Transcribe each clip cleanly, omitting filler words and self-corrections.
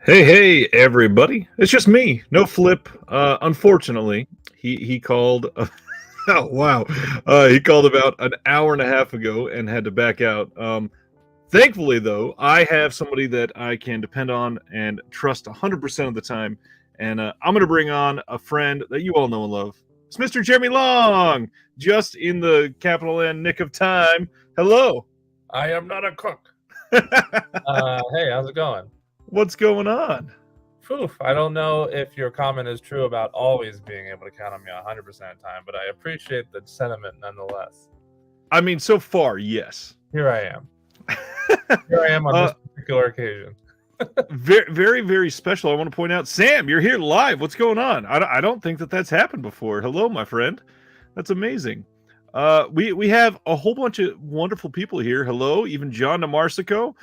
Hey, everybody! It's just me, no Flip. Unfortunately, he called. Oh wow, he called about an hour and a half ago and had to back out. Thankfully, though, I have somebody that I can depend on and trust 100% of the time, and I'm going to bring on a friend that you all know and love. It's Mr. Jeremy Long, just in the capital N nick of time. Hello. I am not a cook. Hey, how's it going? What's going on? Phew, I don't know if your comment is true about always being able to count on me 100% of the time, but I appreciate the sentiment nonetheless. I mean, so far, yes. Here I am. Here I am on this particular occasion. Very, very, very special. I want to point out, Sam, you're here live. What's going on? I don't think that's happened before. Hello, my friend. That's amazing. We have a whole bunch of wonderful people here. Hello, even John Namarsico.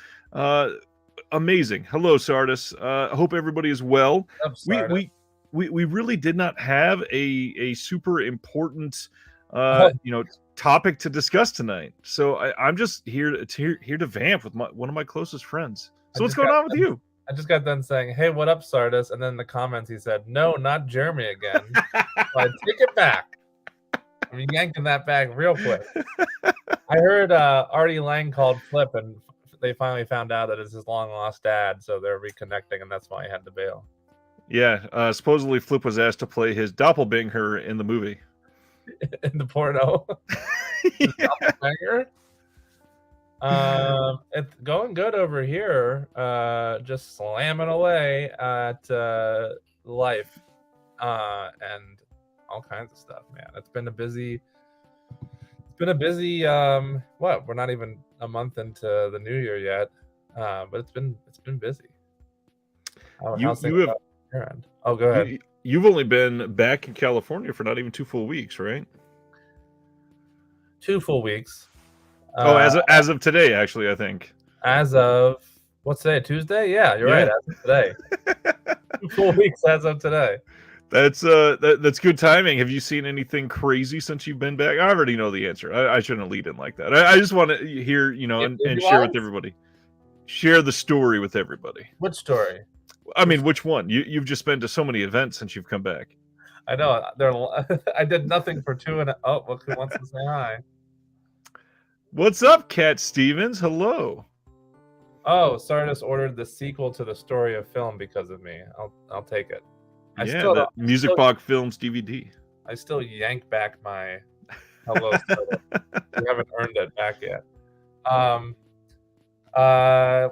Amazing. Hello, Sardis. Hope everybody is well. We really did not have a super important topic to discuss tonight. So I'm just here to vamp with one of my closest friends. So what's going on with you? I just got done saying, "Hey, what up, Sardis?" And then in the comments he said, "No, not Jeremy again." So I take it back. I'm yanking that back real quick. I heard Artie Lang called Flip, and they finally found out that it's his long lost dad, so they're reconnecting, and that's why he had to bail. Yeah, supposedly Flip was asked to play his doppelganger in the movie. In the porno. Doppelganger. It's going good over here. Just slamming away at life and all kinds of stuff, man. It's been a busy what, we're not even a month into the new year yet, but it's been busy. You have your end? Oh, go ahead. You've only been back in California for not even 2 full weeks, right? 2 full weeks. As of today, actually, I think. As of what's today? Tuesday? Yeah, you're right. As of today. 2 full weeks as of today. That's good timing. Have you seen anything crazy since you've been back? I already know the answer. I shouldn't lead in like that. I just want to hear, and share with everybody. Share the story with everybody. Which story? I mean, which one? You've just been to so many events since you've come back. I know. I did nothing for 2 and look who wants to say hi. What's up, Cat Stevens? Hello. Oh, Sardis ordered the sequel to the story of film because of me. I'll take it. The Music Box Films DVD. I still yank back my hello. You haven't earned it back yet.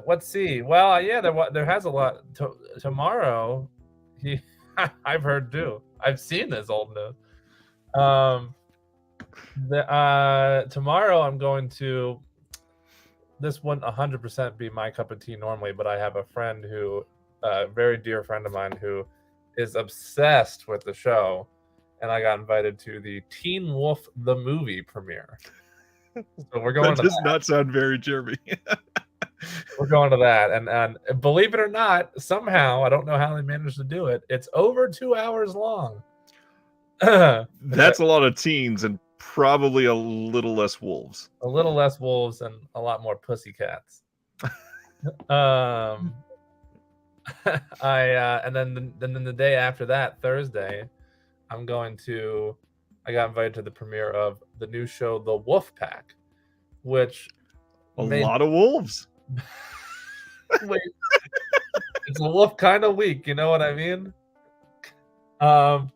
Let's see. Well, yeah, there has a lot. Tomorrow, I've heard too. I've seen this old news. Tomorrow I'm going to. This wouldn't 100% be my cup of tea normally, but I have a friend a very dear friend of mine who is obsessed with the show, and I got invited to the Teen Wolf the movie premiere. So we're going. That does not sound very Jeremy. We're going to that, and believe it or not, somehow I don't know how they managed to do it. It's over 2 hours long. That's a lot of teens and probably a little less wolves. A little less wolves and a lot more pussycats. And then the day after that, Thursday, I got invited to the premiere of the new show, The Wolf Pack, which a lot of wolves. Wait, it's a wolf kind of week, you know what I mean? And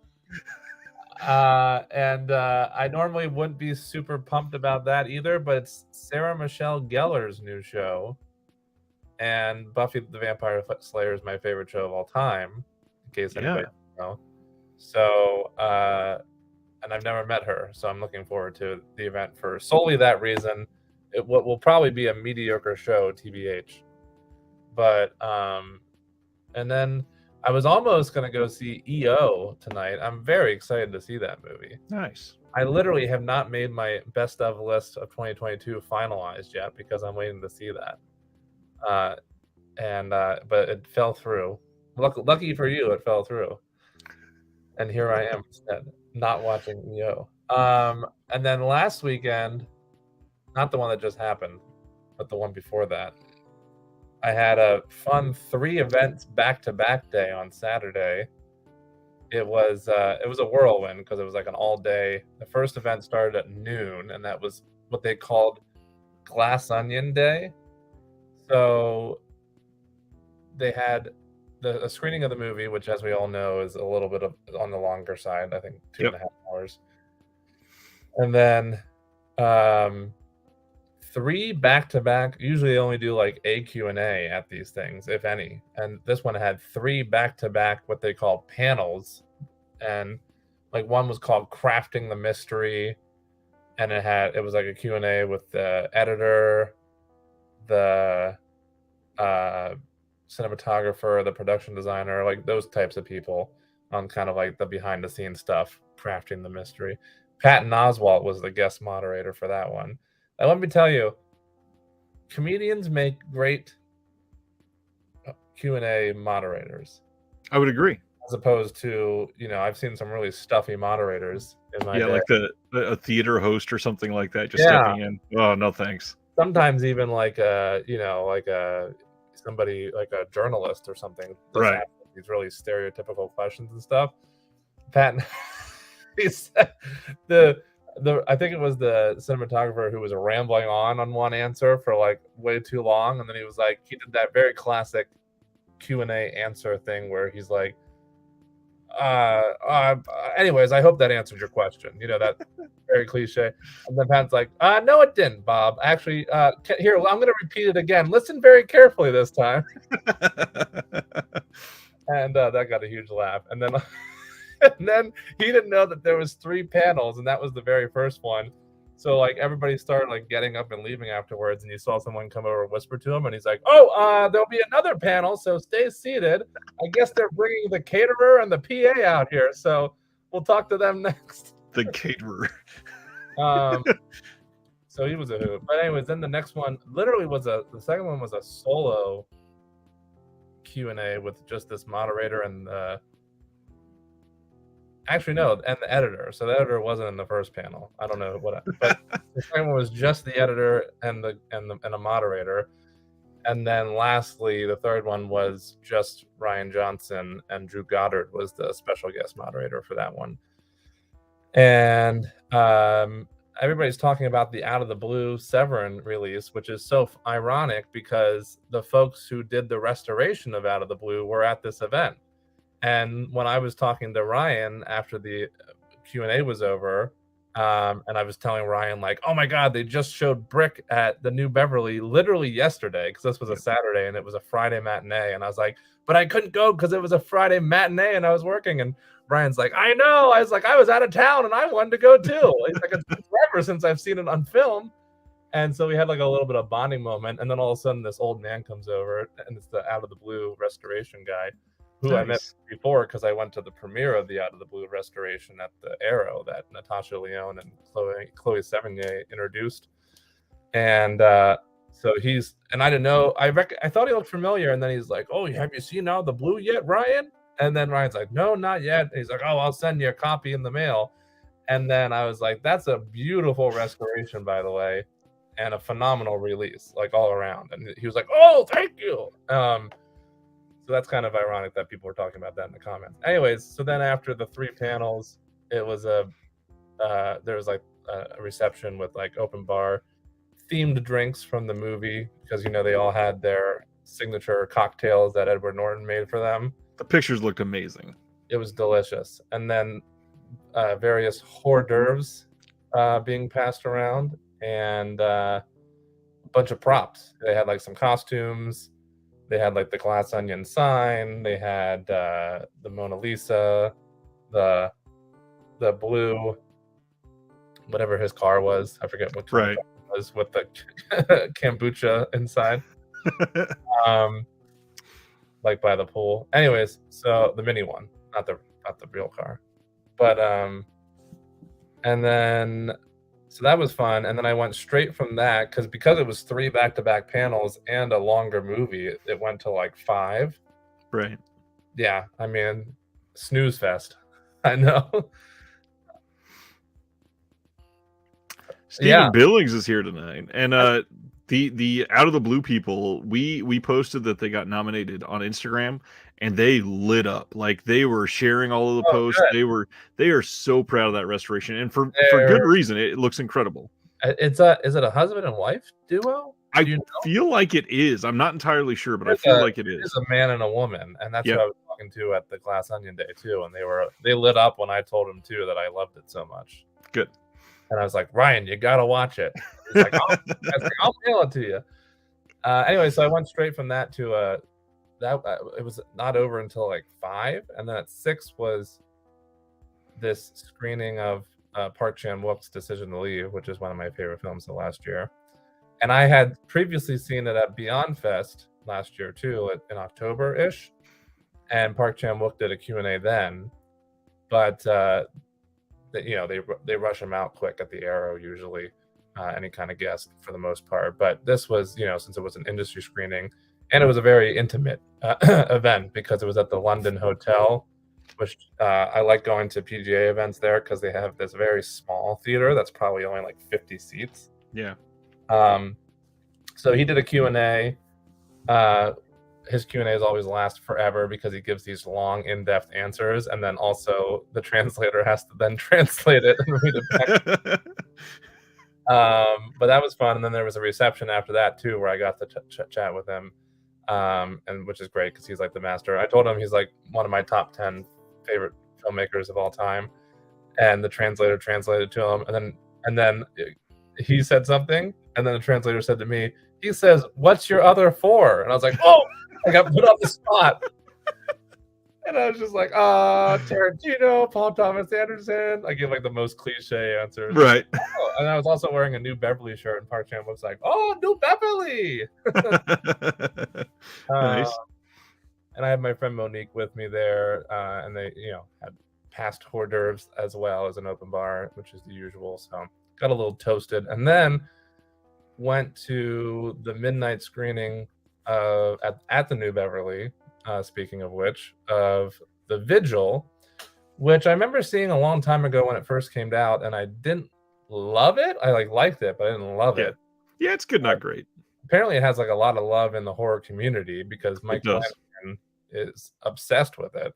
I normally wouldn't be super pumped about that either, but it's Sarah Michelle Gellar's new show, and Buffy the Vampire Slayer is my favorite show of all time, in case anybody doesn't know. So, and I've never met her, so I'm looking forward to the event for solely that reason. It will probably be a mediocre show, TBH. But, and then I was almost going to go see EO tonight. I'm very excited to see that movie. Nice. I literally have not made my best of list of 2022 finalized yet because I'm waiting to see that. But it fell through. Lucky for you, it fell through. And here I am instead, not watching EO. And then last weekend, not the one that just happened, but the one before that, I had a fun 3 events back-to-back day on Saturday. It was a whirlwind because it was like an all day. The first event started at noon, and that was what they called Glass Onion Day. So they had a screening of the movie, which, as we all know, is a little bit on the longer side. I think 2.5 hours. And then 3 back-to-back. Usually they only do like a Q&A at these things, if any. And this one had 3 back-to-back what they call panels. And like one was called Crafting the Mystery. And it was like a Q&A with the editor, the cinematographer, the production designer, like those types of people on kind of like the behind the scenes stuff, crafting the mystery. Patton Oswalt was the guest moderator for that one. And let me tell you, comedians make great Q&A moderators. I would agree. As opposed to, I've seen some really stuffy moderators in my day. Like a theater host or something like that, just stepping in. Oh, no thanks. Sometimes even like somebody like a journalist or something. Right. These really stereotypical questions and stuff. Patton, he said I think it was the cinematographer who was rambling on one answer for like way too long, and then he did that very classic Q&A answer thing where he's like, anyways, I hope that answered your question. That very cliche. And then Pat's like, no, it didn't, Bob. Actually, here, I'm going to repeat it again. Listen very carefully this time. And that got a huge laugh. And then and then he didn't know that there was 3 panels, and that was the very first one. So like everybody started like getting up and leaving afterwards, and you saw someone come over and whisper to him, and he's like, there'll be another panel, so stay seated. I guess they're bringing the caterer and the PA out here, so we'll talk to them next. The caterer. So he was a hoot. But anyways, then the next one literally the second one was a solo Q&A with just this moderator and actually, no, and the editor. So the editor wasn't in the first panel. I don't know but the second one was just the editor and a moderator. And then lastly, the third one was just Ryan Johnson, and Drew Goddard was the special guest moderator for that one. And everybody's talking about the Out of the Blue Severin release, which is so ironic because the folks who did the restoration of Out of the Blue were at this event. And when I was talking to Ryan after the Q&A was over, and I was telling Ryan, like, oh my God, they just showed Brick at the New Beverly literally yesterday, because this was a Saturday and it was a Friday matinee. And I was like, but I couldn't go because it was a Friday matinee and I was working. And Ryan's like, I know. I was like, I was out of town and I wanted to go too. He's like, it's been forever since I've seen it on film. And so we had like a little bit of bonding moment. And then all of a sudden this old man comes over, and it's the Out of the Blue restoration guy, who I met before because I went to the premiere of the Out of the Blue restoration at the Arrow that Natasha Lyonne and Chloe Sevigny introduced. And so and I didn't know, I thought he looked familiar, and then he's like, oh, have you seen Out of the Blue yet, Ryan? And then Ryan's like, no, not yet. And he's like, oh, I'll send you a copy in the mail. And then I was like, that's a beautiful restoration, by the way, and a phenomenal release, like all around. And he was like, oh, thank you. So that's kind of ironic that people were talking about that in the comments. Anyways, so then after the 3 panels, it was there was like a reception with like open bar, themed drinks from the movie, because they all had their signature cocktails that Edward Norton made for them. The pictures looked amazing. It was delicious. And then various hors d'oeuvres being passed around, and a bunch of props. They had like some costumes. They had like the Glass Onion sign. They had the Mona Lisa, the blue, whatever his car was. I forget what car it was, with the kombucha inside, like by the pool. Anyways, so the mini one, not the real car, but and then. So that was fun. And then I went straight from that because it was 3 back-to-back panels and a longer movie. It went to like 5. Right. Yeah. I mean, snooze fest. I know. Stephen Billings is here tonight. And The out of the blue people, we posted that they got nominated on Instagram, and they lit up. Like, they were sharing all of the Oh, posts. good. They are so proud of that restoration, and for good They're, reason. It looks incredible. is it a husband and wife duo? I Do you know? feel like it is. I'm not entirely sure, but I It feel like it is is. a man and a woman, and that's who Yeah, I was talking to at the Glass Onion Day too, and they lit up when I told them too that I loved it so much. good. And I was like, Ryan, you gotta watch it. He's like, I'll mail it to you. Anyway, so I went straight from that to it was not over until like 5, and then at 6 was this screening of Park Chan-wook's Decision to Leave, which is one of my favorite films of last year. And I had previously seen it at Beyond Fest last year too, in October-ish, and Park Chan-wook did a Q&A then, but they rush him out quick at the Arrow usually, any kind of guest for the most part. But this was, since it was an industry screening, and it was a very intimate event because it was at the London Hotel, which I like going to PGA events there because they have this very small theater that's probably only like 50 seats. Yeah. So he did a Q&A. His Q&As always last forever because he gives these long, in-depth answers, and then also the translator has to then translate it and read it back. But that was fun, and then there was a reception after that too, where I got to chat with him, and which is great because he's like the master. I told him he's like one of my top 10 favorite filmmakers of all time, and the translator translated to him, and then he said something, and then the translator said to me, he says, "What's your other 4?" And I was like, "Oh!" I got put on the spot. And I was just like, Tarantino, Paul Thomas Anderson. I gave like the most cliche answers. Right. Oh, and I was also wearing a New Beverly shirt, and Park Chan was like, "Oh, New Beverly!" Nice. And I had my friend Monique with me there, and they, had past hors d'oeuvres as well as an open bar, which is the usual. So got a little toasted, and then went to the midnight screening at the New Beverly. Speaking of which, of The Vigil, which I remember seeing a long time ago when it first came out, and I didn't love it. I liked it, but I didn't love it. Yeah, it's good, not great. Apparently, it has like a lot of love in the horror community because Mike Flanagan is obsessed with it,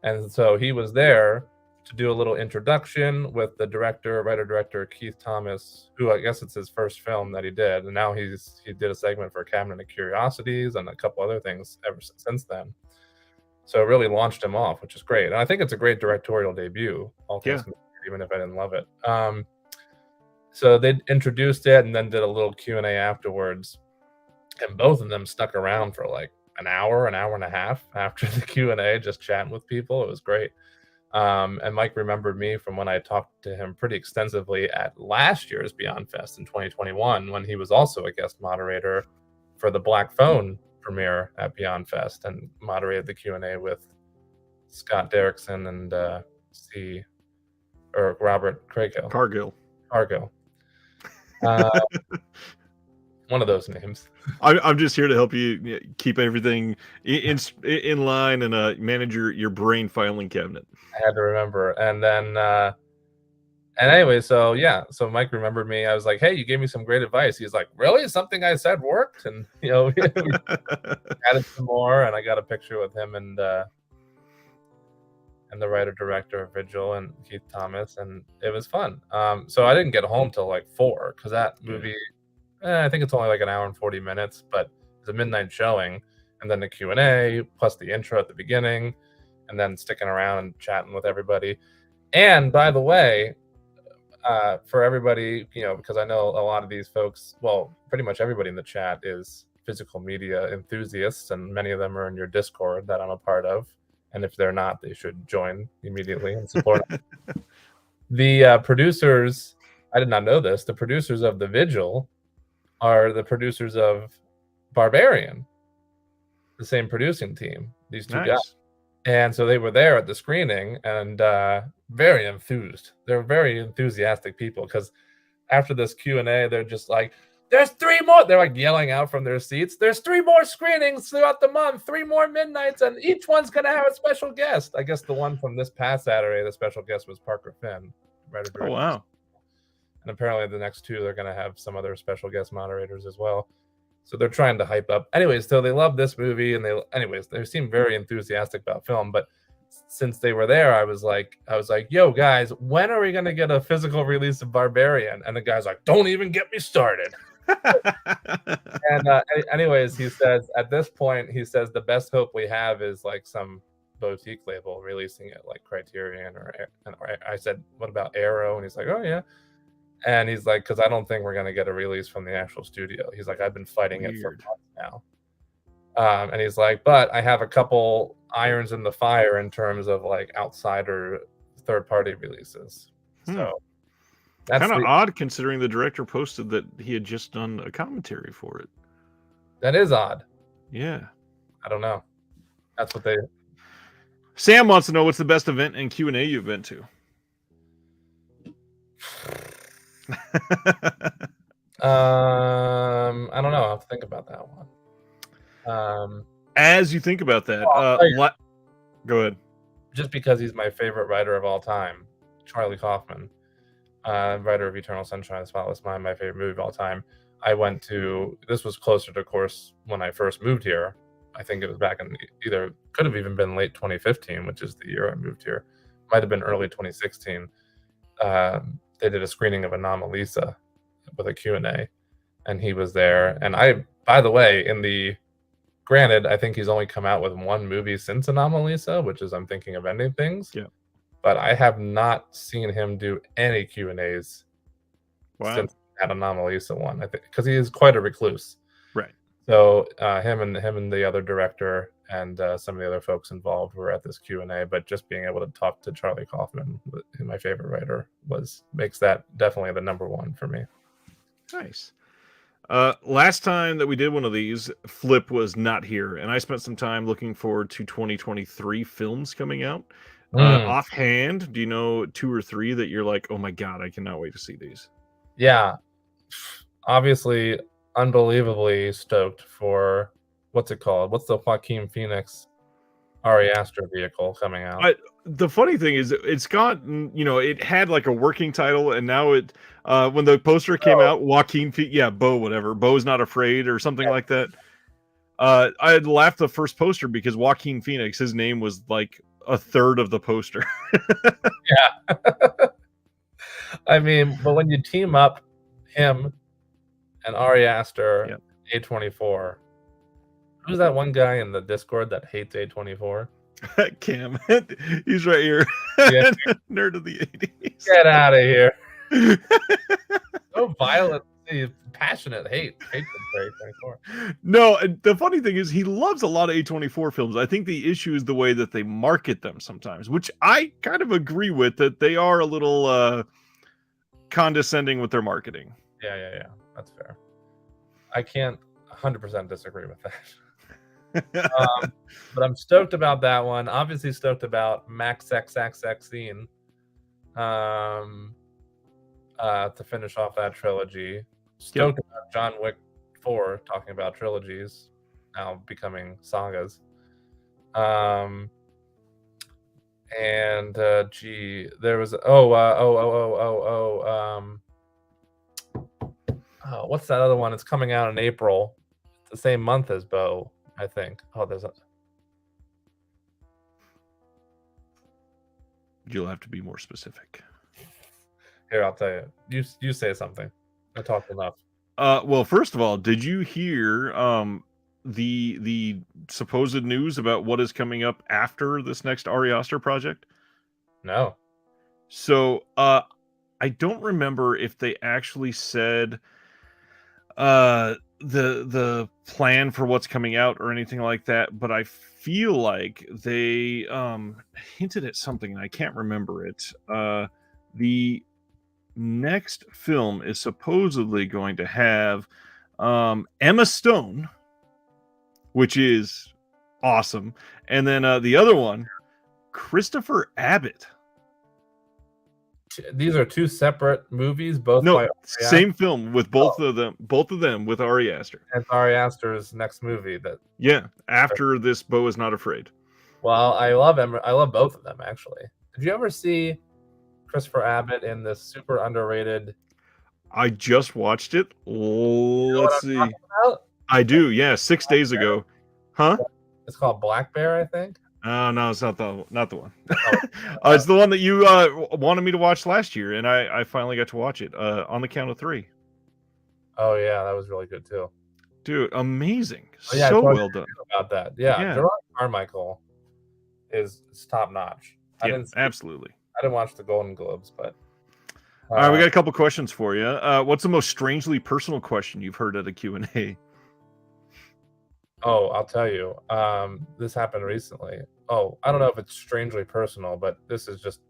and so he was there to do a little introduction with the writer-director Keith Thomas, who I guess it's his first film that he did, and now he did a segment for Cabinet of Curiosities and a couple other things ever since then. So it really launched him off, which is great, and I think it's a great directorial debut. All things considered, even if I didn't love it. So they introduced it and then did a little Q&A afterwards, and both of them stuck around for like an hour and a half after the Q&A, just chatting with people. It was great. And Mike remembered me from when I talked to him pretty extensively at last year's Beyond Fest in 2021, when he was also a guest moderator for the Black Phone premiere at Beyond Fest and moderated the Q&A with Scott Derrickson and Robert Cargill. One of those names. I'm just here to help you keep everything in line and manage your brain filing cabinet. I had to remember, and then and anyway, so Mike remembered me. I was like, "Hey, you gave me some great advice." He's like, "Really? Something I said worked?" And we added some more, and I got a picture with him and the writer-director of Vigil and Keith Thomas, and it was fun. So I didn't get home till like 4 because that movie. I think it's only like an hour and 40 minutes, but it's a midnight showing, and then the Q&A plus the intro at the beginning, and then sticking around and chatting with everybody. And by the way, for everybody, because I know a lot of these folks, well, pretty much everybody in the chat is physical media enthusiasts, and many of them are in your Discord that I'm a part of. And if they're not, they should join immediately and support them. The producers, I did not know this, the producers of The Vigil are the producers of Barbarian, the same producing team, these two guys. And so they were there at the screening and very enthused. They're very enthusiastic people because after this Q&A, they're just like, "There's 3 more." They're like yelling out from their seats. "There's 3 more screenings throughout the month, 3 more midnights, and each one's going to have a special guest. I guess the one from this past Saturday, the special guest was Parker Finn. Oh, wow. and apparently the next 2 they're going to have some other special guest moderators as well. So they're trying to hype up. Anyways, so they love this movie, and they seem very enthusiastic about film. But since they were there, I was like, yo, guys, when are we going to get a physical release of Barbarian? And the guy's like, don't even get me started. And anyways, he says at this point, the best hope we have is like some boutique label releasing it, like Criterion and I said, what about Arrow? And he's like, oh yeah. And he's like, because I don't think we're going to get a release from the actual studio. He's like, I've been fighting it for months now. And he's like, but I have a couple irons in the fire in terms of like outsider third-party releases. So that's kind of odd, considering the director posted that he had just done a commentary for it. That is odd. Yeah. I don't know. That's what they... Sam wants to know what's the best event and Q&A you've been to. I don't know. I'll have to think about that one. As you think about that, go ahead. Just because he's my favorite writer of all time, Charlie Kaufman, writer of Eternal Sunshine of the Spotless Mind, my favorite movie of all time. I went to, this was closer to, of course, when I first moved here. I think it was back in could have even been late 2015, which is the year I moved here. Might have been early 2016. They did a screening of Anomalisa with a Q&A, and he was there. And by the way, granted, I think he's only come out with one movie since Anomalisa, which is I'm Thinking of Ending Things. Yeah. But I have not seen him do any Q&As since that Anomalisa one. I think because he is quite a recluse. Right. So him and the other director and some of the other folks involved were at this Q&A. But just being able to talk to Charlie Kaufman, my favorite writer, makes that definitely the number one for me. Nice. Last time that we did one of these, Flip was not here, and I spent some time looking forward to 2023 films coming out. Offhand, do you know 2 or 3 that you're like, oh my god, I cannot wait to see these? Yeah, obviously, unbelievably stoked for what's it called? What's the Joaquin Phoenix Ari Aster vehicle coming out? The funny thing is, it's got, it had like a working title, and now it, when the poster came out, Joaquin, Bo's Not Afraid or something like that. I had laughed the first poster because Joaquin Phoenix, his name was like a third of the poster. Yeah. I mean, but when you team up him and Ari Aster, A24, who's that one guy in the Discord that hates A24? Cam. He's right here. Yeah. Nerd of the 80s. Get out of here. So violent, passionate hate for A24. No, the funny thing is he loves a lot of A24 films. I think the issue is the way that they market them sometimes, which I kind of agree with, that they are a little condescending with their marketing. Yeah. That's fair. I can't 100% disagree with that. But I'm stoked about that one. Obviously stoked about Max XXXine to finish off that trilogy. Stoked about John Wick 4 talking about trilogies now becoming sagas. And there was what's that other one? It's coming out in April. It's the same month as Bo, I think. You'll have to be more specific. Here, I'll tell you. You say something. I talked enough. Well, first of all, did you hear the supposed news about what is coming up after this next Ari Aster project? No. So I don't remember if they actually said the plan for what's coming out or anything like that, but I feel like they hinted at something, and I can't remember it. The next film is supposedly going to have Emma Stone, which is awesome, and then the other one, Christopher Abbott. These are 2 separate movies, both no, by same film with both of them with Ari Aster. And Ari Aster's next movie after this Bo Is Not Afraid. Well, I love both of them, actually. Did you ever see Christopher Abbott in this super underrated I just watched it. You know what Let's I'm see. talking about? I do. Yeah, 6 days ago. Huh? It's called Black Bear, I think. Oh no, it's not the one. Oh, It's the one that you wanted me to watch last year, and I finally got to watch it on the count of 3. oh yeah, that was really good too. Dude, amazing. Oh, yeah, I So told well you done. about that. Yeah, Yeah. Gerard Carmichael is top notch. I Yeah, absolutely. didn't watch the Golden Globes, but All right, we got a couple questions for you. What's the most strangely personal question you've heard at a Q&A? oh, I'll tell you. This happened recently. Oh, I don't know if it's strangely personal, but this is just.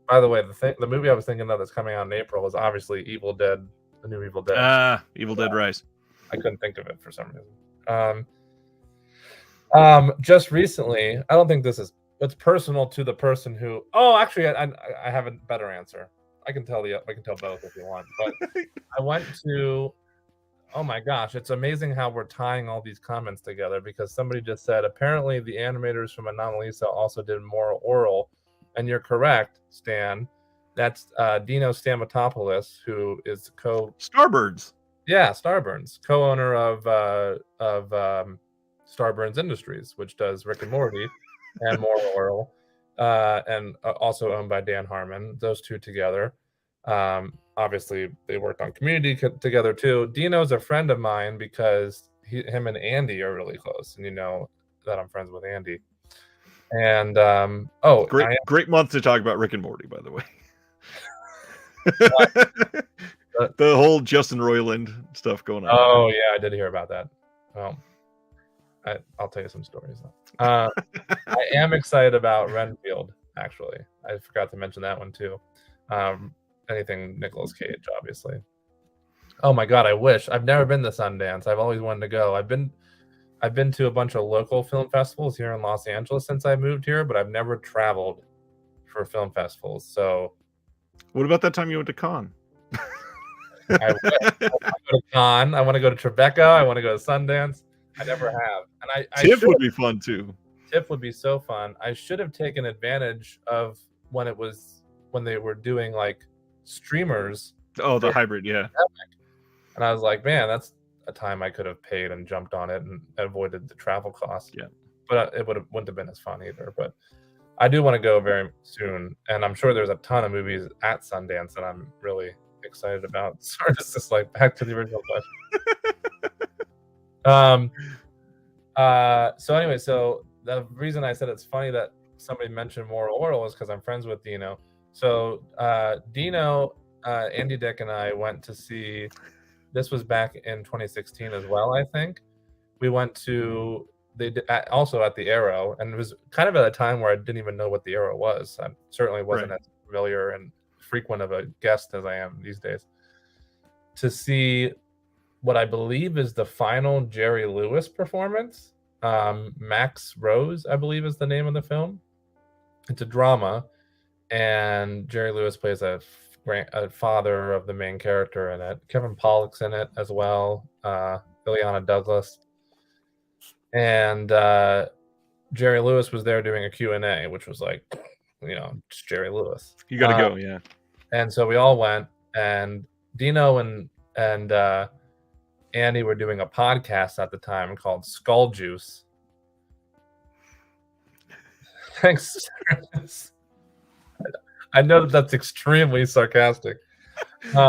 By the way, the movie I was thinking of that's coming out in April is obviously Evil Dead, the new Evil Dead. Evil Dead Rise. I couldn't think of it for some reason. Just recently, I don't think it's personal to the person who. Oh, actually, I have a better answer. I can tell both if you want. But I went to. Oh my gosh, it's amazing how we're tying all these comments together because somebody just said apparently the animators from Anomalisa also did Moral Oral, and you're correct, Stan. That's Dino Stamatopoulos, who is Starburns. Yeah, Starburns, co-owner of Starburns Industries, which does Rick and Morty and Moral Oral, and also owned by Dan Harmon. Those two together. Obviously, they worked on Community together too. Dino's a friend of mine because him and Andy are really close, and you know that I'm friends with Andy. And great month to talk about Rick and Morty, by the way. The whole Justin Roiland stuff going on. Oh yeah, I did hear about that. Well, I'll tell you some stories. I am excited about Renfield. Actually, I forgot to mention that one too. Anything Nicolas Cage, obviously. Oh my god, I wish. I've never been to Sundance. I've always wanted to go. I've been to a bunch of local film festivals here in Los Angeles since I moved here, but I've never traveled for film festivals. So, what about that time you went to Cannes? I want to go to Cannes. I want to go to Tribeca. I want to go to Sundance. I never have. And TIFF would be fun too. TIFF would be so fun. I should have taken advantage of when they were doing like streamers. Oh, the hybrid, yeah. And I was like, man, that's a time I could have paid and jumped on it and avoided the travel cost. Yeah. But it wouldn't have been as fun either. But I do want to go very soon. And I'm sure there's a ton of movies at Sundance that I'm really excited about. Sorry, it's just like back to the original question. So anyway, so the reason I said it's funny that somebody mentioned Moral Oral is because I'm friends with Dino. So Dino, Andy Dick, and I went to see. This was back in 2016 as well, I think. We went to also at the Arrow, and it was kind of at a time where I didn't even know what the Arrow was. I certainly wasn't as familiar and frequent of a guest as I am these days. To see what I believe is the final Jerry Lewis performance. Max Rose, I believe, is the name of the film. It's a drama, and Jerry Lewis plays a father of the main character in it. Kevin Pollak's in it as well. Ileana Douglas. And Jerry Lewis was there doing a Q&A, which was like, just Jerry Lewis. You got to go, yeah. And so we all went, and Dino and Andy were doing a podcast at the time called Skull Juice. Thanks. I know that's extremely sarcastic. They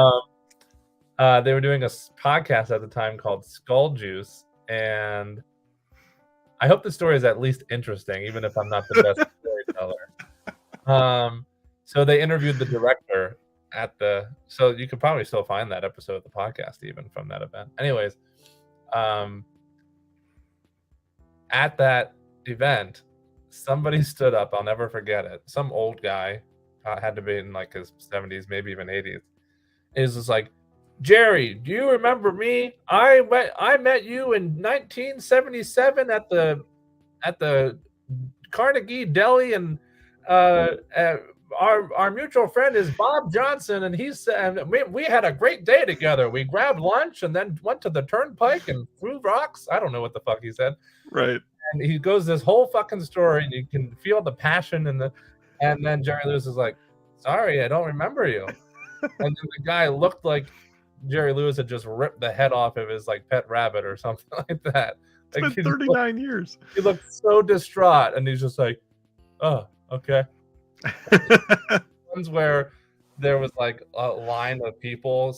were doing a podcast at the time called Skull Juice, and I hope the story is at least interesting, even if I'm not the best storyteller. So they interviewed the director so you could probably still find that episode of the podcast even from that event. Anyways, at that event, somebody stood up. I'll never forget it. Some old guy, had to be in like his 70s, maybe even 80s. Is just like, Jerry, do you remember me? I met you in 1977 at the Carnegie Deli, and our mutual friend is Bob Johnson, and he said we had a great day together. We grabbed lunch and then went to the turnpike and threw rocks. I don't know what the fuck he said. Right. And he goes this whole fucking story, and you can feel the passion and then Jerry Lewis is like, sorry, I don't remember you. And then the guy looked like Jerry Lewis had just ripped the head off of his like pet rabbit or something like that. It's Like been 39 years. he looked so distraught, and he's just like, "Oh, okay." Ones where there was like a line of people,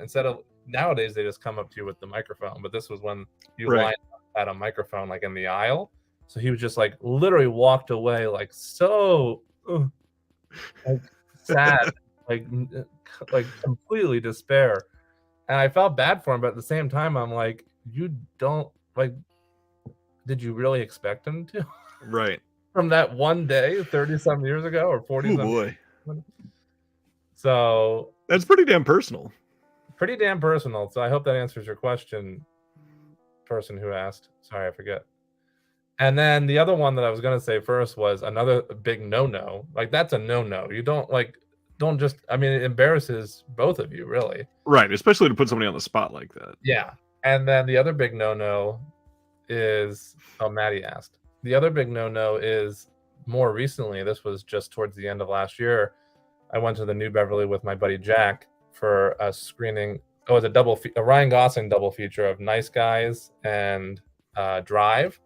instead of nowadays they just come up to you with the microphone, but this was when you lined up at a microphone like in the aisle. So he was just like literally walked away like so like sad, like completely despair. And I felt bad for him, but at the same time I'm like, you don't like, did you really expect him to? Right. From that one day 30-some years ago or 40 Oh boy. So that's pretty damn personal. Pretty damn personal. So I hope that answers your question, person who asked. Sorry, I forget. And then the other one that I was going to say first was another big no-no. Like, that's a no-no. You don't just, I mean, it embarrasses both of you, really. Right, especially to put somebody on the spot like that. Yeah. And then the other big no-no is, Maddie asked. The other big no-no is more recently, this was just towards the end of last year, I went to the New Beverly with my buddy Jack for a screening. Oh, it was a Ryan Gosling double feature of Nice Guys and Drive.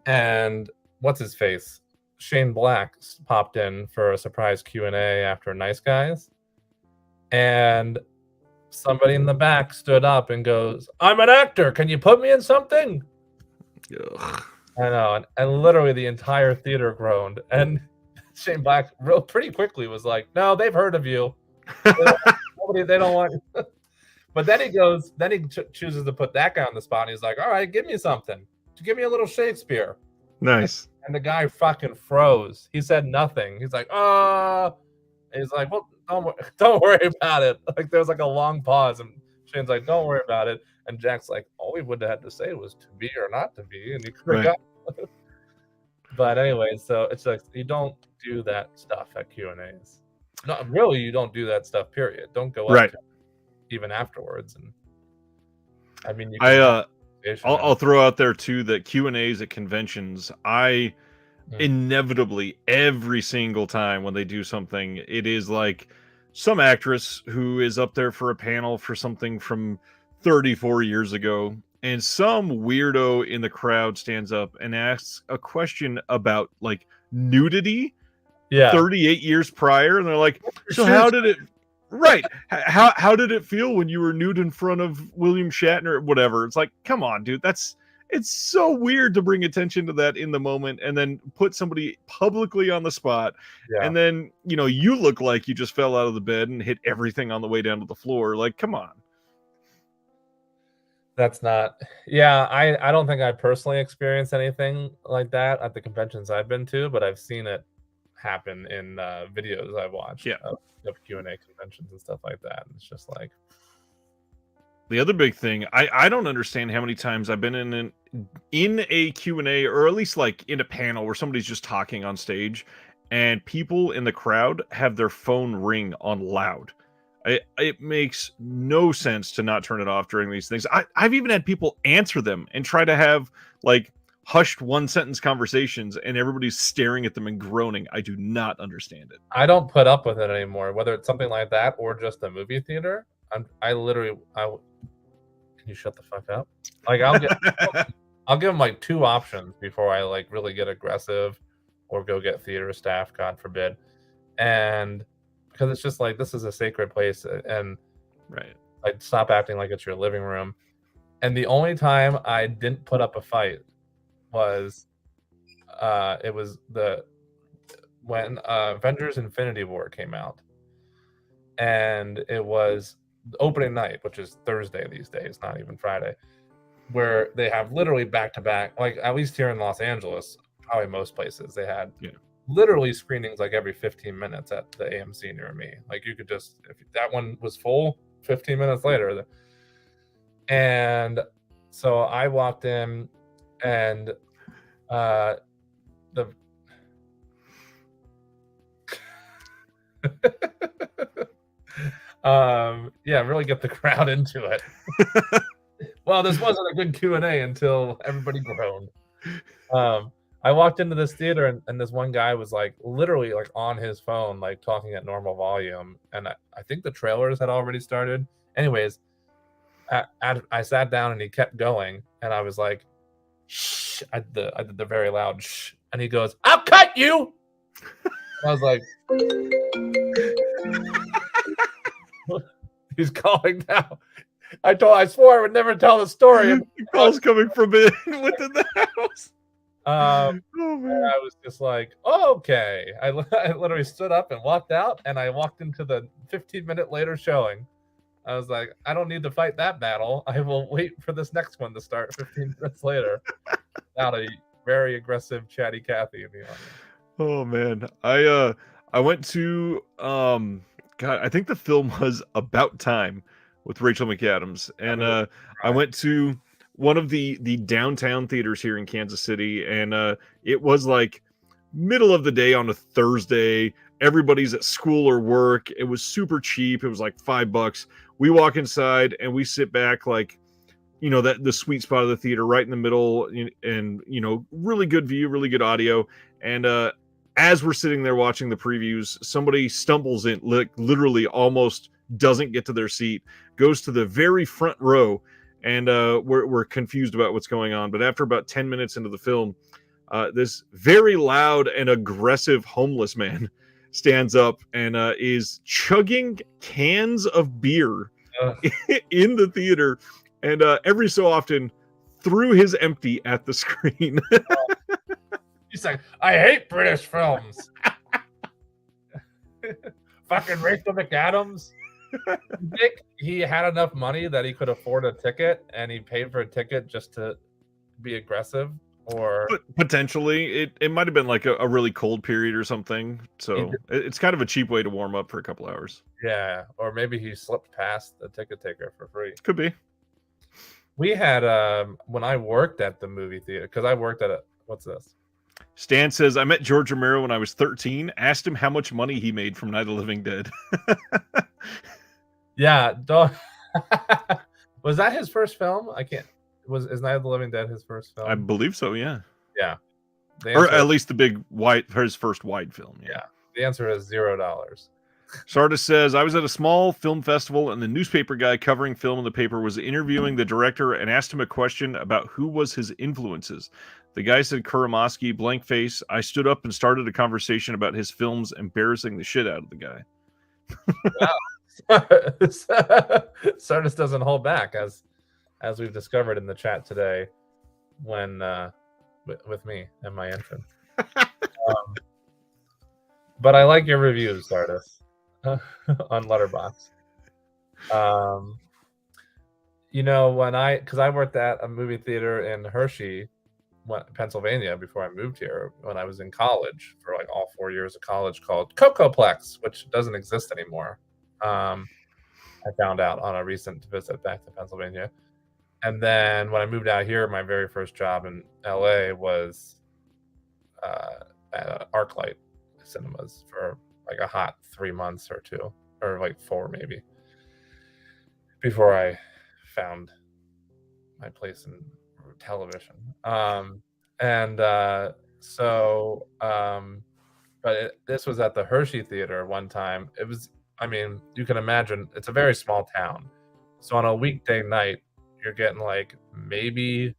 And what's his face? Shane Black popped in for a surprise Q&A after Nice Guys. And somebody in the back stood up and goes, "I'm an actor. Can you put me in something?" Ugh. I know. And literally the entire theater groaned. And Shane Black pretty quickly was like, "No, they've heard of you. They don't want you." But then he goes, chooses to put that guy on the spot. And he's like, "All right, give me something. Give me a little Shakespeare." Nice. And the guy fucking froze. He said nothing. He's like, he's like, "Well, don't worry about it." Like, there's like a long pause, and Shane's like, "Don't worry about it." And Jack's like, "All we would have had to say was to be or not to be," and he could have got. But anyway, so it's like, you don't do that stuff at Q&As. No, really, you don't do that stuff. Period. Don't go up to even afterwards. And I mean, I'll throw out there too that Q&As at conventions, I inevitably every single time when they do something, it is like some actress who is up there for a panel for something from 34 years ago, and some weirdo in the crowd stands up and asks a question about like nudity 38 years prior, and they're like, "So how did it how did it feel when you were nude in front of William Shatner?" Whatever. It's like, come on, dude. It's so weird to bring attention to that in the moment and then put somebody publicly on the spot. And then, you look like you just fell out of the bed and hit everything on the way down to the floor. Like, come on. That's not. Yeah, I don't think I personally experienced anything like that at the conventions I've been to, but I've seen it happen in videos I've watched of Q&A conventions and stuff like that. And it's just like, the other big thing, I don't understand how many times I've been in a Q&A, or at least like in a panel where somebody's just talking on stage and people in the crowd have their phone ring on loud. It makes no sense to not turn it off during these things. I've even had people answer them and try to have like hushed one-sentence conversations, and everybody's staring at them and groaning. I do not understand it. I don't put up with it anymore, whether it's something like that or just a movie theater. Can you shut the fuck up? Like, I'll give them like two options before I like really get aggressive or go get theater staff, God forbid. And because it's just like, this is a sacred place, and like, stop acting like it's your living room. And the only time I didn't put up a fight was when Avengers Infinity War came out, and it was opening night, which is Thursday these days, not even Friday, where they have literally back-to-back, like at least here in Los Angeles, probably most places, they had literally screenings like every 15 minutes at the AMC near me. Like, you could just, if that one was full, 15 minutes later. And so I walked in, and really get the crowd into it. Well, this wasn't a good Q&A until everybody groaned. I walked into this theater, and this one guy was like literally like on his phone, like talking at normal volume. And I think the trailers had already started, Anyways, I sat down and he kept going, and I was like, shh. I did the very loud shh, and he goes, "I'll cut you." And I was like, he's calling now. I swore I would never tell the story. The call's coming from within the house. Oh, man. I was just like, oh, okay. I literally stood up and walked out, and I walked into the 15-minute later showing. I was like, I don't need to fight that battle. I will wait for this next one to start 15 minutes later. Without a very aggressive chatty Cathy in the audience. Oh man, I went to God, I think the film was About Time with Rachel McAdams, and I went to one of the downtown theaters here in Kansas City, and it was like middle of the day on a Thursday. Everybody's at school or work. It was super cheap. It was like $5. We walk inside and we sit back like, you know, that the sweet spot of the theater right in the middle, and you know, really good view, really good audio. And as we're sitting there watching the previews, somebody stumbles in, literally almost doesn't get to their seat, goes to the very front row, and we're confused about what's going on. But after about 10 minutes into the film, this very loud and aggressive homeless man stands up and is chugging cans of beer in the theater, and every so often threw his empty at the screen. He's like, I hate British films. Fucking Rachel McAdams. You think he had enough money that he could afford a ticket, and he paid for a ticket just to be aggressive? Or potentially it might have been like a really cold period or something, so it's kind of a cheap way to warm up for a couple hours. Yeah, or maybe he slipped past the ticket taker for free. Could be. We had when I worked at the movie theater, because I worked at a what's this? Stan says, I met George Romero when I was 13, asked him how much money he made from Night of the Living Dead. Yeah, was that his first film? Is Night of the Living Dead his first film? I believe so, yeah. Yeah. Or at least the big his first wide film. Yeah. The answer is $0. Sardis says, I was at a small film festival, and the newspaper guy covering film in the paper was interviewing the director and asked him a question about who was his influences. The guy said Kuromaski, blank face. I stood up and started a conversation about his films, embarrassing the shit out of the guy. Wow. Sardis doesn't hold back, as we've discovered in the chat today, when with me and my entrance. But I like your reviews, Sardis, on Letterboxd. You know, because I worked at a movie theater in Hershey, Pennsylvania, before I moved here, when I was in college for like all 4 years of college, called Cocoplex, which doesn't exist anymore. I found out on a recent visit back to Pennsylvania. And then when I moved out here, my very first job in LA was at ArcLight Cinemas for like a hot 3 months or 2, or like 4 maybe, before I found my place in television. This was at the Hershey Theater one time. It was, I mean, you can imagine, it's a very small town. So on a weekday night, you're getting like maybe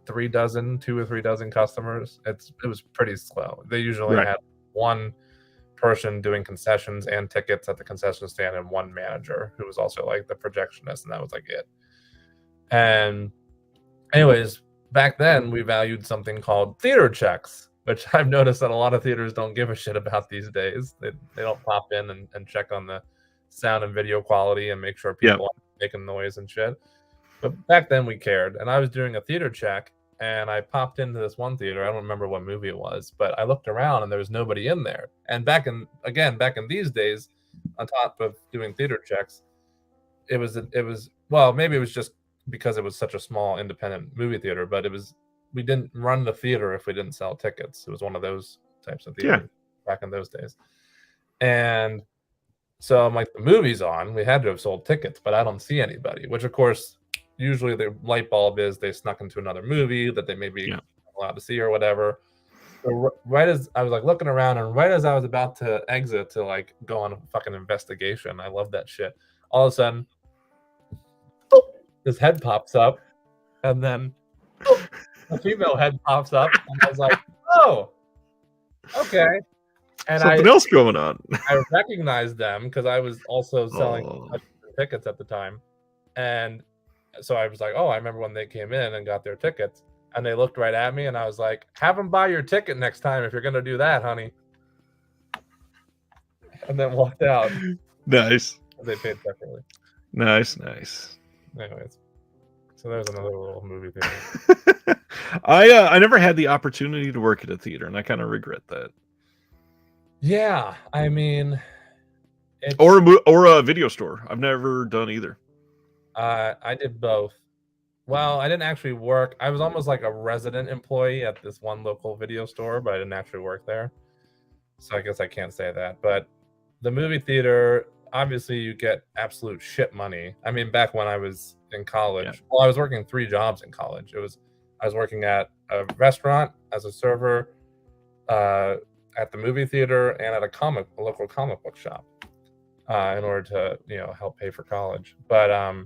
2 or 3 dozen customers. It was pretty slow. They usually had one person doing concessions and tickets at the concession stand, and one manager who was also like the projectionist, and that was like it. And anyways, back then we valued something called theater checks, which I've noticed that a lot of theaters don't give a shit about these days. They don't pop in and check on the sound and video quality and make sure people aren't making noise and shit. But back then we cared, and I was doing a theater check, and I popped into this one theater. I don't remember what movie it was, but I looked around and there was nobody in there. And back in these days, on top of doing theater checks, it was well, maybe it was just because it was such a small independent movie theater, but we didn't run the theater if we didn't sell tickets. It was one of those types of theaters back in those days. And so I'm like, the movie's on, we had to have sold tickets, but I don't see anybody, which of course, usually the light bulb is they snuck into another movie that they may be allowed to see or whatever. So right as I was like looking around, and right as I was about to exit to like go on a fucking investigation, I love that shit, all of a sudden, his head pops up, and then a female head pops up, and I was like, "Oh, okay." And Something else going on. I recognized them because I was also selling Oh. tickets at the time, and so I was like, "Oh, I remember when they came in and got their tickets." And they looked right at me, and I was like, "Have them buy your ticket next time if you're gonna do that, honey." And then walked out. Nice. They paid separately. Nice. Anyways, so there's another little movie theater. I never had the opportunity to work at a theater, and I kind of regret that. Yeah, I mean, Or a video store. I've never done either. I did both. Well, I didn't actually work. I was almost like a resident employee at this one local video store, but I didn't actually work there. So I guess I can't say that. But the movie theater, obviously, you get absolute shit money. I mean, back when I was in college, well, I was working 3 jobs in college. I was working at a restaurant as a server, at the movie theater, and at a local comic book shop, in order to help pay for college. But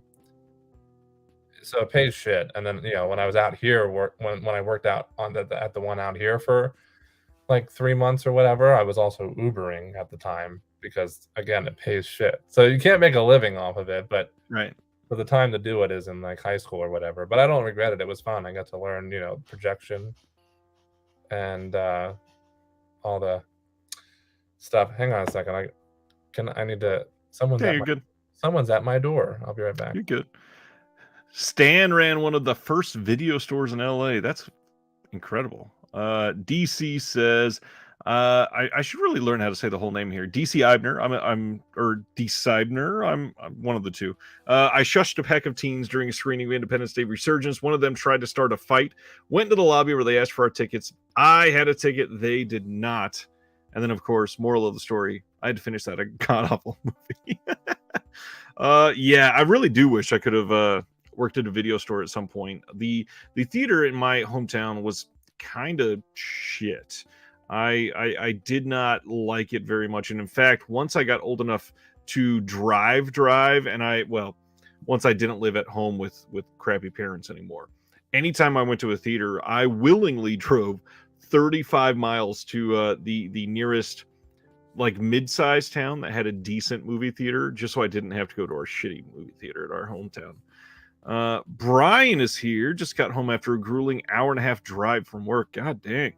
so it pays shit. And then when I was out here, when I worked out at the one out here for like 3 months or whatever, I was also Ubering at the time because again, it pays shit. So you can't make a living off of it, but Right. for the time to do it is in like high school or whatever. But I don't regret it. It was fun. I got to learn, projection and all the stuff. Hang on a second. I need to. Someone's at my door. I'll be right back. You're good. Stan ran one of the first video stores in LA. That's incredible. DC says, I should really learn how to say the whole name here. DC Eibner. Or D. Seibner. I'm one of the two. I shushed a pack of teens during a screening of Independence Day Resurgence. One of them tried to start a fight. Went to the lobby where they asked for our tickets. I had a ticket. They did not. And then, of course, moral of the story, I had to finish that god-awful movie. Yeah, I really do wish I could have worked at a video store at some point. The theater in my hometown was kind of shit. I did not like it very much. And in fact, once I got old enough to drive, and once I didn't live at home with crappy parents anymore, anytime I went to a theater, I willingly drove 35 miles to the nearest like mid-sized town that had a decent movie theater, just so I didn't have to go to our shitty movie theater at our hometown. Brian is here, just got home after a grueling hour-and-a-half drive from work. God dang.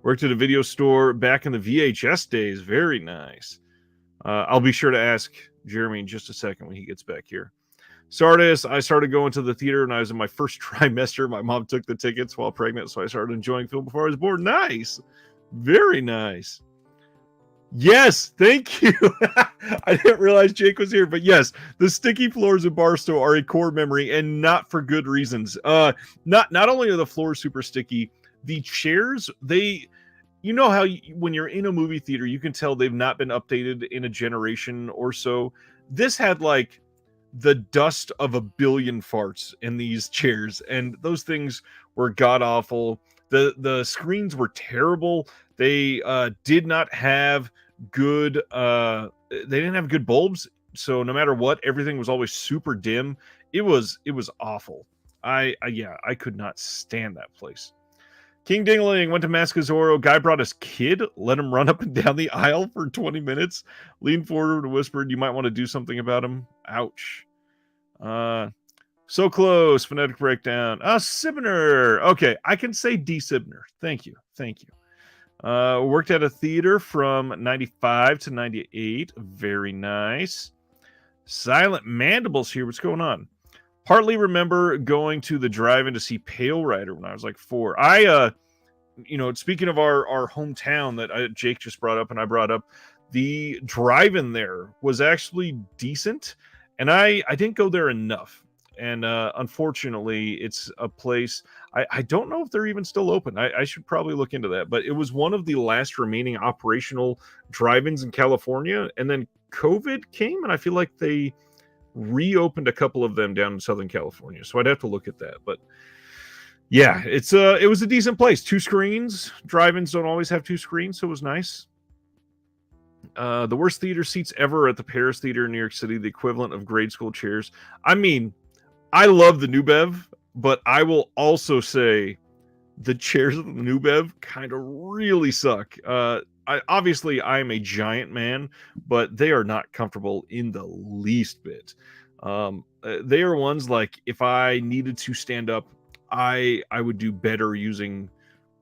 Worked at a video store back in the VHS days. Very nice. I'll be sure to ask Jeremy in just a second when he gets back here. Sardis, I started going to the theater when I was in my first trimester. My mom took the tickets while pregnant, so I started enjoying film before I was born. Nice. Very nice. Yes, thank you. I didn't realize Jake was here, but yes, the sticky floors in Barstow are a core memory, and not for good reasons. Not only are the floors super sticky, the chairs, you know how when you're in a movie theater, you can tell they've not been updated in a generation or so. This had like the dust of a billion farts in these chairs, and those things were god awful. The screens were terrible. They did not have good they didn't have good bulbs, so no matter what, everything was always super dim. It was awful. I could not stand that place. King Dingling went to Mascazoro. Guy brought his kid, let him run up and down the aisle for 20 minutes, leaned forward and whispered, "You might want to do something about him." Ouch. So close. Phonetic breakdown. Sibner. Okay, I can say D. Sibner. Thank you. Worked at a theater from 95 to 98. Very nice. Silent Mandibles here. What's going on? Partly remember going to the drive-in to see Pale Rider when I was like 4. Speaking of our hometown that Jake just brought up and I brought up, the drive-in there was actually decent, and I didn't go there enough. And unfortunately, it's a place, I don't know if they're even still open. I should probably look into that. But it was one of the last remaining operational drive-ins in California. And then COVID came, and I feel like they reopened a couple of them down in Southern California. So I'd have to look at that. But yeah, it was a decent place. 2 screens. Drive-ins don't always have 2 screens, so it was nice. The worst theater seats ever at the Paris Theater in New York City, the equivalent of grade school chairs. I mean, I love the New Bev, but I will also say the chairs at the New Bev kind of really suck. Obviously I'm a giant man, but they are not comfortable in the least bit. They are ones like if I needed to stand up, I would do better using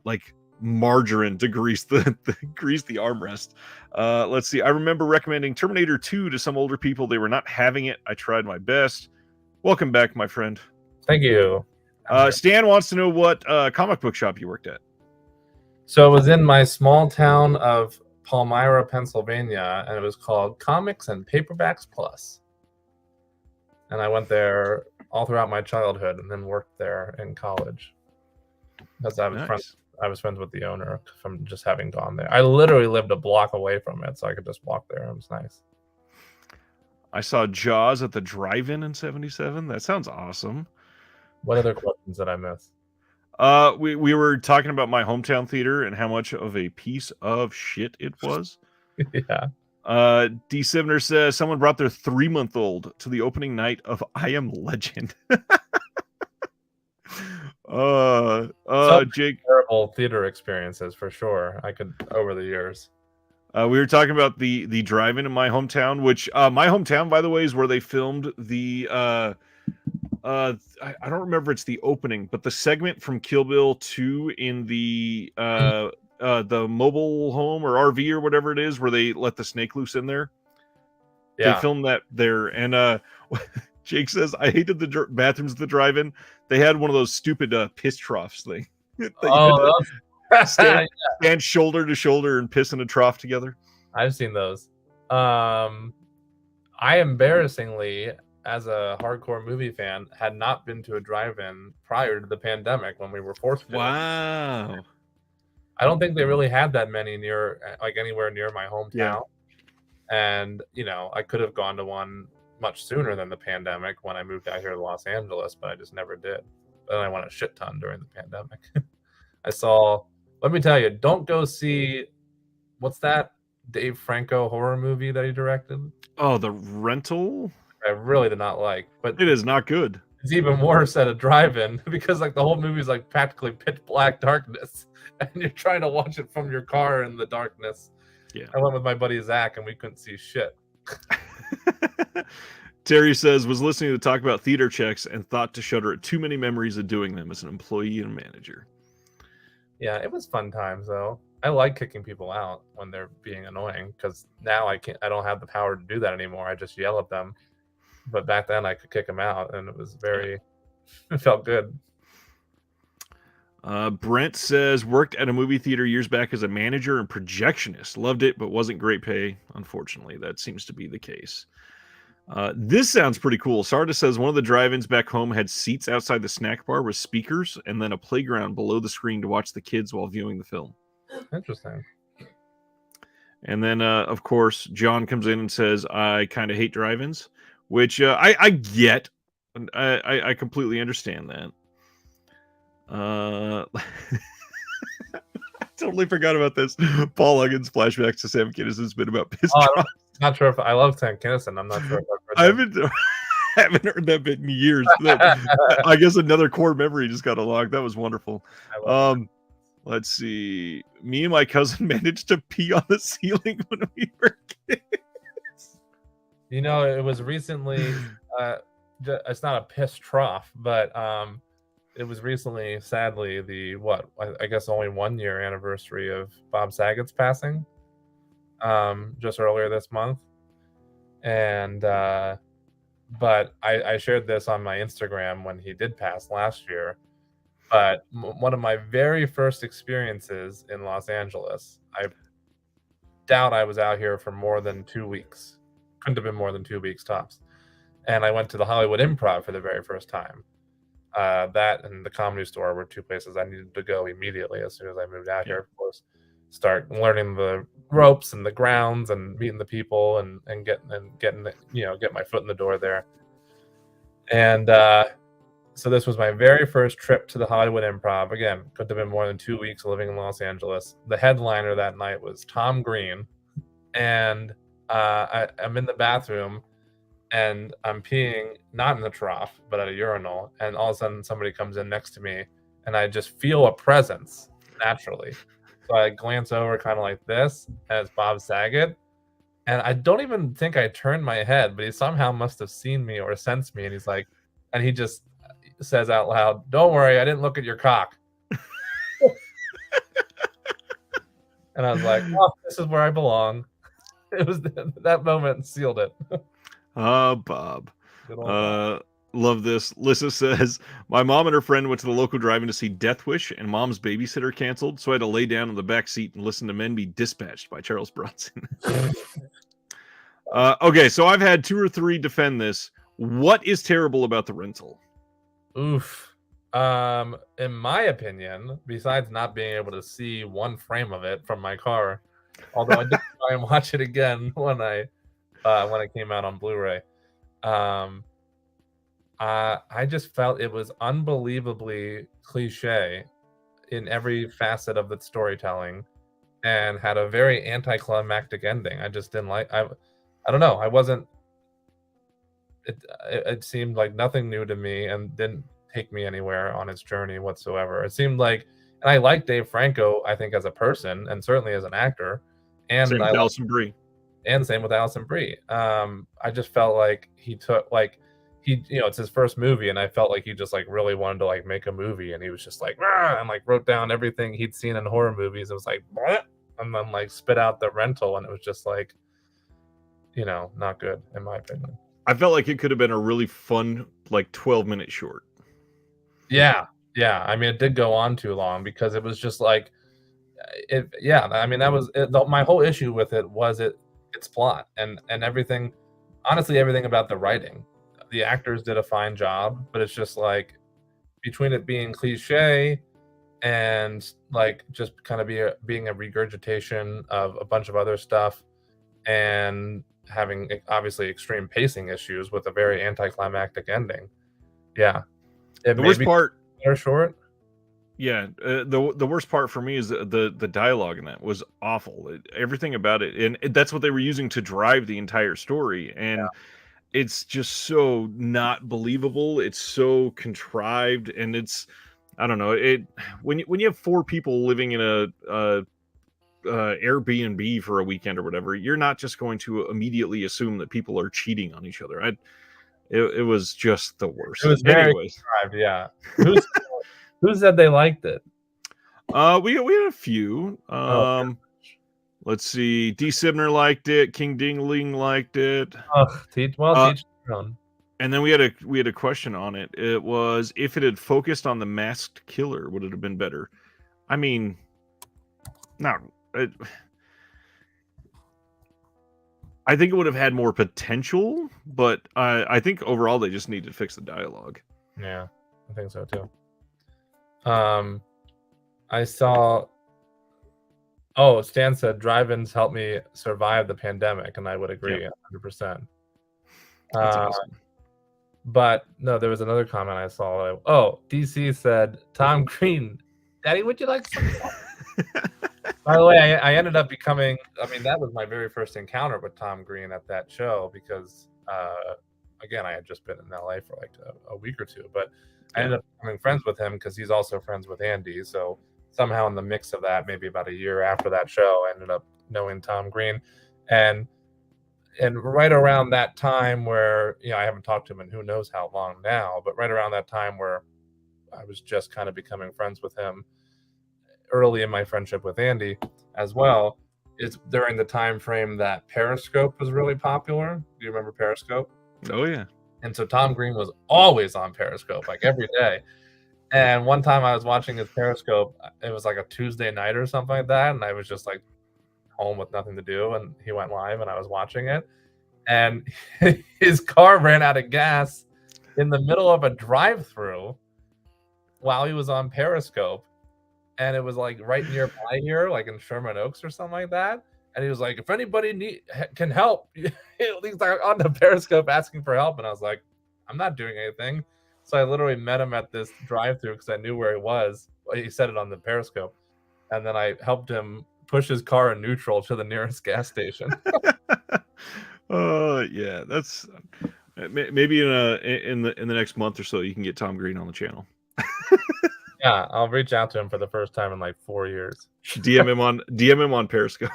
like margarine to grease the grease the armrest. Let's see. I remember recommending Terminator 2 to some older people. They were not having it. I tried my best. Welcome back, my friend. Thank you. Stan wants to know what comic book shop you worked at. So it was in my small town of Palmyra, Pennsylvania, and it was called Comics and Paperbacks Plus. And I went there all throughout my childhood and then worked there in college. Because I was friends with the owner from just having gone there. I literally lived a block away from it, so I could just walk there. It was nice. I saw Jaws at the drive-in in 77. That sounds awesome. What other questions did I miss? We were talking about my hometown theater and how much of a piece of shit it was. Yeah. D7er says someone brought their 3-month-old to the opening night of I Am Legend. Jake, terrible theater experiences for sure. I could over the years. We were talking about the drive-in in my hometown, which my hometown, by the way, is where they filmed the I don't remember it's the opening, but the segment from Kill Bill 2 in the mobile home or RV or whatever it is, where they let the snake loose in there. Yeah. They filmed that there, and Jake says I hated the bathrooms at the drive-in. They had one of those stupid piss troughs thing. Stand shoulder to shoulder and piss in a trough together. I've seen those. I embarrassingly, as a hardcore movie fan, had not been to a drive-in prior to the pandemic when we were forced to. Wow. I don't think they really had that many anywhere near my hometown. Yeah. And, I could have gone to one much sooner than the pandemic when I moved out here to Los Angeles, but I just never did. But then I went a shit ton during the pandemic. Let me tell you, don't go see, what's that Dave Franco horror movie that he directed? Oh, The Rental? I really did not like, but it is not good. It's even worse at a drive-in because the whole movie is practically pitch black darkness, and you're trying to watch it from your car in the darkness. Yeah, I went with my buddy Zach, and we couldn't see shit. Terry says was listening to talk about theater checks and thought to shudder at too many memories of doing them as an employee and manager. Yeah, it was fun times though. I like kicking people out when they're being annoying because now I don't have the power to do that anymore. I just yell at them. But back then I could kick them out, and it was it felt good. Brent says worked at a movie theater years back as a manager and projectionist. Loved it, but wasn't great pay. Unfortunately, that seems to be the case. This sounds pretty cool. Sarda says one of the drive-ins back home had seats outside the snack bar with speakers and then a playground below the screen to watch the kids while viewing the film. Interesting. And then, of course, John comes in and says, I kind of hate drive-ins, which I get. I completely understand that. I totally forgot about this. Paul Huggins flashbacks to Sam Kinnison's bit about piss drops. Not sure if I love Sam Kinison. I'm not sure if I've heard that. I haven't heard that bit in years. I guess another core memory just got unlocked. That was wonderful. Let's see. Me and my cousin managed to pee on the ceiling when we were kids. It was recently. It's not a piss trough, but it was recently, sadly, I guess only 1 year anniversary of Bob Saget's passing. Just earlier this month, and but I shared this on my Instagram when he did pass last year. But one of my very first experiences in Los Angeles, I doubt I was out here for more than 2 weeks. Couldn't have been more than 2 weeks tops. And I went to the Hollywood Improv for the very first time. That and the Comedy Store were two places I needed to go immediately as soon as I moved out here. Of course, start learning the ropes and the grounds and meeting the people and get my foot in the door there. And so this was my very first trip to the Hollywood Improv. Again, couldn't have been more than 2 weeks living in Los Angeles. The headliner that night was Tom Green, and I'm in the bathroom and I'm peeing not in the trough but at a urinal, and all of a sudden somebody comes in next to me, and I just feel a presence naturally. So I glance over kind of like this, and it's Bob Saget, and I don't even think I turned my head, but he somehow must have seen me or sensed me, and he's like, and he just says out loud, "Don't worry, I didn't look at your cock." And I was like, "Oh, this is where I belong." It was that moment sealed it. Bob. Good old Bob. Love this. Lissa says, my mom and her friend went to the local drive-in to see Death Wish, and mom's babysitter canceled, so I had to lay down in the back seat and listen to Men Be Dispatched by Charles Bronson. Okay, so I've had 2 or 3 defend this. What is terrible about the rental? Oof. In my opinion, besides not being able to see one frame of it from my car, although I did try and watch it again when it came out on Blu-ray, I just felt it was unbelievably cliche in every facet of the storytelling, and had a very anticlimactic ending. I just didn't like. I don't know. I wasn't. It seemed like nothing new to me, and didn't take me anywhere on its journey whatsoever. It seemed like, and I like Dave Franco, I think, as a person, and certainly as an actor, Same and with Alison Brie. and same with Alison Brie. I just felt like he took like he, it's his first movie, and I felt like he just like really wanted to like make a movie, and he was just like, "Rah!" and like wrote down everything he'd seen in horror movies. It was like, "What?" And then like spit out the rental, and it was just like, not good in my opinion. I felt like it could have been a really fun, like 12-minute short. Yeah, yeah. I mean, it did go on too long because it was just like, it. Yeah, I mean, that was it, my whole issue with it was its plot and everything. Honestly, everything about the writing. The actors did a fine job, but it's just like between it being cliche and like just kind of being a regurgitation of a bunch of other stuff, and having obviously extreme pacing issues with a very anticlimactic ending. Yeah, it The may worst be part, better short. yeah, the worst part for me is the dialogue in that was awful. Everything about it, and that's what they were using to drive the entire story, and it's just so not believable. It's so contrived, and it's, I don't know, it when you have 4 people living in a Airbnb for a weekend or whatever, you're not just going to immediately assume that people are cheating on each other. It was just the worst. It was very Anyways, contrived, yeah. Who said they liked it? we had a few. Oh, Let's see. D. Sibner liked it. King Dingling liked it. teach Uh, their own. and then we had a question on it. It was, if it had focused on the masked killer, would it have been better? I mean, not. I think it would have had more potential, but I think overall they just needed to fix the dialogue. Yeah, I think so too. I saw. Oh, Stan said drive-ins helped me survive the pandemic, and I would agree 100%. That's awesome. But no, there was another comment I saw. Oh, DC said, Tom Green, Daddy, would you like some? By the way, I ended up becoming, I mean, that was my very first encounter with Tom Green at that show because, again, I had just been in LA for like a week or two, but I ended up becoming friends with him because he's also friends with Andy. So somehow in the mix of that, maybe about a year after that show, I ended up knowing Tom Green. And right around that time where, I haven't talked to him in who knows how long now, but right around that time where I was just kind of becoming friends with him, early in my friendship with Andy as well, is during the time frame that Periscope was really popular. Do you remember Periscope? Oh yeah. And so Tom Green was always on Periscope, like every day. And one time I was watching his Periscope, it was like a Tuesday night or something like that, and I was just like home with nothing to do, and he went live and I was watching it, and his car ran out of gas in the middle of a drive-through while he was on Periscope. And it was like right nearby here, like in Sherman Oaks or something like that. And he was like, if anybody can help, he's like on the Periscope asking for help. And I was like, I'm not doing anything. So I literally met him at this drive-through because I knew where he was. He said it on the Periscope. And then I helped him push his car in neutral to the nearest gas station. Yeah, that's maybe in the next month or so you can get Tom Green on the channel. Yeah, I'll reach out to him for the first time in like 4 years. DM him on Periscope.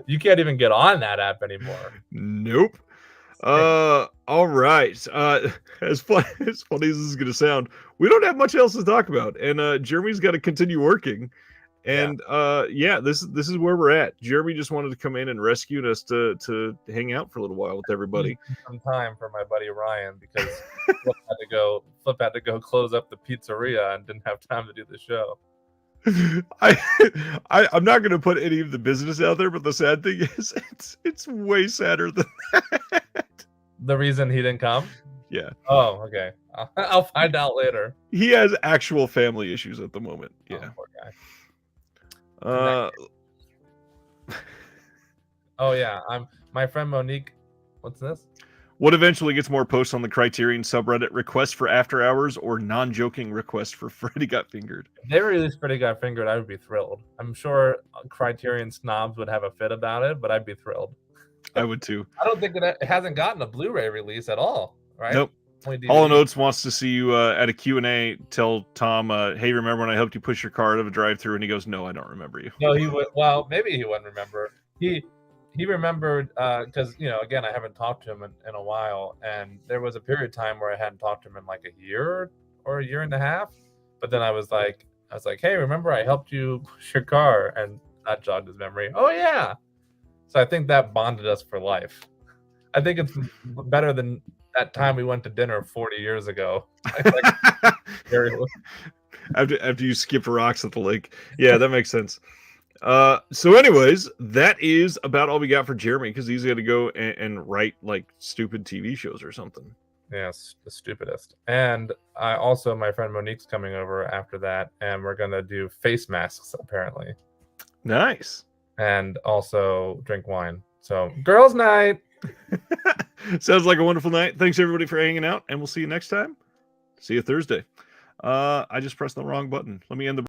You can't even get on that app anymore. Nope. All right. As funny as this is gonna sound, we don't have much else to talk about, and Jeremy's got to continue working. And yeah, this is where we're at. Jeremy just wanted to come in and rescue us to hang out for a little while with everybody. Some time for my buddy Ryan because Flip had to go close up the pizzeria and didn't have time to do the show. I'm not going to put any of the business out there, but the sad thing is, it's way sadder than that. The reason he didn't come? Yeah. Oh, okay. I'll find out later. He has actual family issues at the moment. Yeah. Oh, poor guy. Oh yeah, my friend Monique. What's this? What eventually gets more posts on the Criterion subreddit? Requests for after hours or non-joking requests for Freddy Got Fingered? If they released Freddy Got Fingered, I would be thrilled. I'm sure Criterion snobs would have a fit about it, but I'd be thrilled. I would too. I don't think it hasn't gotten a Blu-ray release at all, right? Nope. All Notes wants to see you at a Q&A. Tell Tom, hey, remember when I helped you push your car out of a drive-thru? And he goes, no, I don't remember you. No, he would. Well, maybe he wouldn't remember. He remembered because again, I haven't talked to him in a while, and there was a period of time where I hadn't talked to him in like a year or a year and a half. But then I was like, hey, remember I helped you push your car? And that jogged his memory. Oh yeah. So I think that bonded us for life. I think it's better than that time we went to dinner 40 years ago. After you skipped rocks at the lake. Yeah, that makes sense. So anyways, that is about all we got for Jeremy, because he's got to go and write like stupid TV shows or something. Yes, the stupidest. And my friend Monique's coming over after that, and we're gonna do face masks apparently. Nice. And also drink wine. So girls' night. Sounds like a wonderful night. Thanks everybody for hanging out, and we'll see you next time. See you Thursday. I just pressed the wrong button. Let me end the